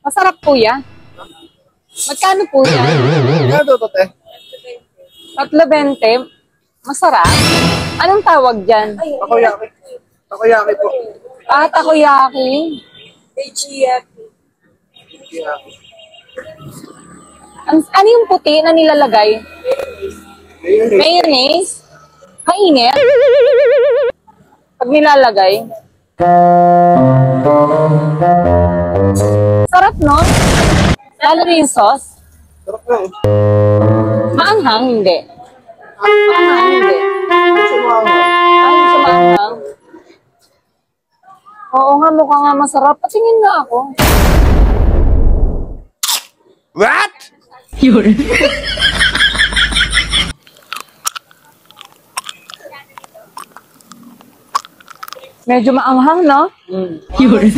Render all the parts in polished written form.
Masarap po yan. Magkano po yan? Ano to, te? 3.20. Masarap? Anong tawag dyan? Takoyaki. Takoyaki po. Ah, takoyaki. Ano yung puti na nilalagay? Mayonnaise? Mainit? Pag nilalagay? Sarap, no? Lalo na yung sauce? Sarap na eh. Maanghang, hindi. Maanghang, hindi. Ay, sa maanghang. Oo nga, mukha nga masarap. Patingin nga ako. What? Yun. Medyo maanghang, no? Yun. Hindi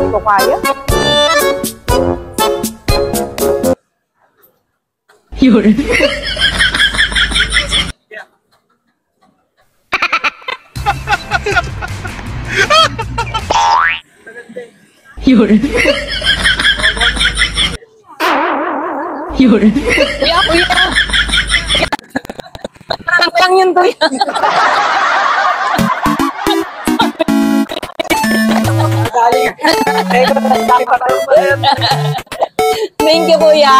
ko kaya. Yun. Yun. Yun. Kuya, kuya! Parang lang yun to yan. Thank you, kuya.